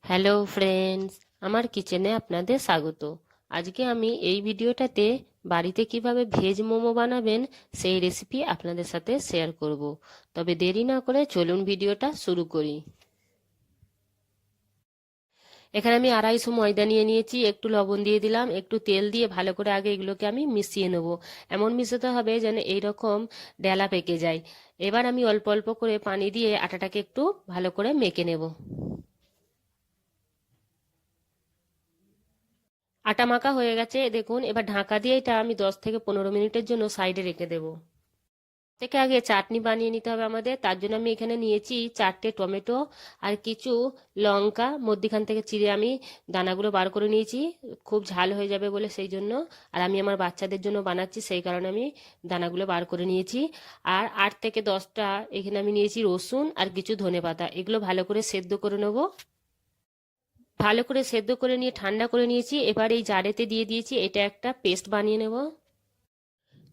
Hello friends, আমার কিচেনে আপনাদের স্বাগত। আজকে আমি এই ভিডিওটাতে বাড়িতে কিভাবে ভেজ মোমো বানাবেন সেই রেসিপি আপনাদের সাথে শেয়ার করব। তবে দেরি না করে চলুন ভিডিওটা শুরু করি। এখানে আমি 250 ময়দা নিয়ে নিয়েছি, একটু লবণ দিয়ে দিলাম, একটু তেল দিয়ে ভালো করে আগে এগুলোকে আমি মিশিয়ে নেব। এমন মিশাতে হবে যেন এইরকম ডেলা পেকে যায়। এবার আমি অল্প অল্প করে পানি দিয়ে আটাটাকে একটু ভালো করে মেখে নেব। আটা মাখা হয়ে গেছে দেখুন। এবার ঢাকা দিয়ে এটা আমি 10 থেকে 15 মিনিটের জন্য সাইডে রেখে দেবো। থেকে আগে চাটনি বানিয়ে নিতে হবে আমাদের। তার জন্য আমি এখানে নিয়েছি 4টে টমেটো আর কিছু লঙ্কা, মধ্যিখান থেকে চিড়ে আমি দানাগুলো বার করে নিয়েছি। খুব ঝাল হয়ে যাবে বলে সেই জন্য, আর আমি আমার বাচ্চাদের জন্য বানাচ্ছি সেই কারণে আমি দানাগুলো বার করে নিয়েছি। আর 8 থেকে 10টা এখানে আমি নিয়েছি রসুন আর কিছু ধনেপাতা। এগুলো ভালো করে সেদ্ধ করে নেবো। ভালো করে সেদ্ধ করে নিয়ে ঠান্ডা করে নিয়েছি। এবার এই জারেতে দিয়ে দিয়েছি, এটা একটা পেস্ট বানিয়ে নেব।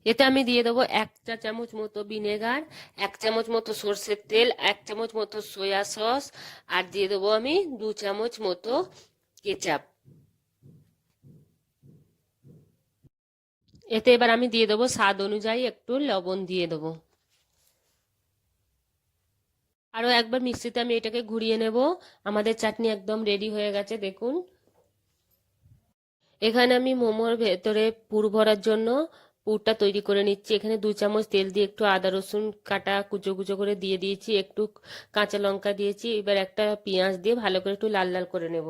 এতে আমি দিয়ে দেবো 1 চা চামচ মতো ভিনেগার, 1 চামচ মতো সর্ষের তেল, 1 চামচ মতো সয়া সস, আর দিয়ে দেবো আমি 2 চামচ মতো কেচাপ। এতে এবার আমি দিয়ে দেবো স্বাদ অনুযায়ী একটু লবণ দিয়ে দেবো। আরো একবার মিক্সিতে আমি এটাকে ঘুরিয়ে নেব। আমাদের চাটনি একদম রেডি হয়ে গেছে দেখুন। এখানে আমি মোমোর ভেতরে পুর ভরার জন্য পুরটা তৈরি করে নিচ্ছি। এখানে 2 চামচ তেল দিয়ে একটু আদা রসুন কাটা কুচো কুচো করে দিয়ে দিয়েছি, একটু কাঁচা লঙ্কা দিয়েছি। এবার একটা পেঁয়াজ দিয়ে ভালো করে একটু লাল লাল করে নেব।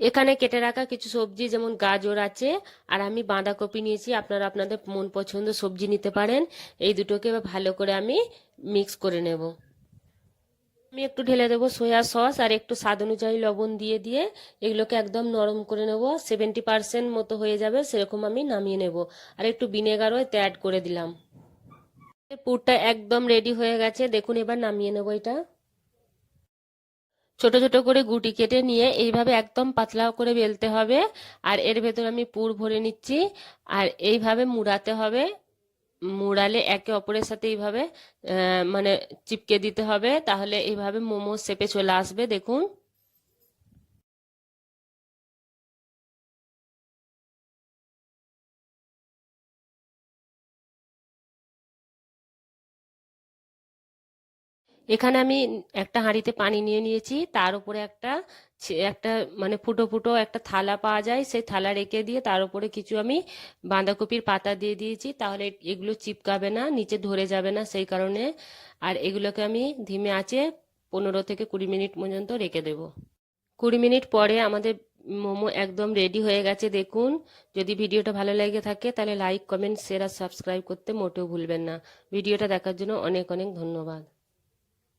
এখানে কেটে রাখা কিছু সবজি যেমন গাজর আছে, আর আমি বাঁধাকপি নিয়েছি। আপনারা আপনাদের মন পছন্দ সবজি নিতে পারেন। এই দুটোকে এবার ভালো করে আমি মিক্স করে নেব। আমি একটু ঢেলে দেবো সয়া সস আর একটু স্বাদ অনুযায়ী লবণ দিয়ে দিয়ে এগুলোকে একদম নরম করে নেব। 70% মতো হয়ে যাবে সেরকম আমি নামিয়ে নেব। আর একটু ভিনেগারও এতে অ্যাড করে দিলাম। পুরটা একদম রেডি হয়ে গেছে দেখুন। এবার নামিয়ে নেব এটা। ছোট ছোট করে গুটি কেটে নিয়ে এইভাবে একদম পাতলা করে বেলতে হবে। আর এর ভেতর আমি পুর ভরে নিচ্ছি। আর এইভাবে মুড়াতে হবে। মুড়ালে একে অপরের সাথে এইভাবে মানে চিপকে দিতে হবে, তাহলে এইভাবে মোমো শেপে চলে আসবে দেখুন। এখানে আমি একটা হাঁড়িতে পানি নিয়ে নিয়েছি, তার উপরে একটা মানে ফুটো ফুটো একটা থালা পাওয়া যায়, সেই থালা রেখে দিয়ে তার উপরে কিছু আমি বাঁধাকপির পাতা দিয়ে দিয়েছি, তাহলে এগুলো চিপকাবে না, নিচে ধরে যাবে না সেই কারণে। আর এগুলোকে আমি ধিমে আঁচে 15 থেকে 20 মিনিট পর্যন্ত রেখে দেব। 20 মিনিট পরে আমাদের মোমো একদম রেডি হয়ে গেছে দেখুন। যদি ভিডিওটা ভালো লেগে থাকে তাহলে লাইক কমেন্ট শেয়ার আর সাবস্ক্রাইব করতে মোটেও ভুলবেন না। ভিডিওটা দেখার জন্য অনেক অনেক ধন্যবাদ।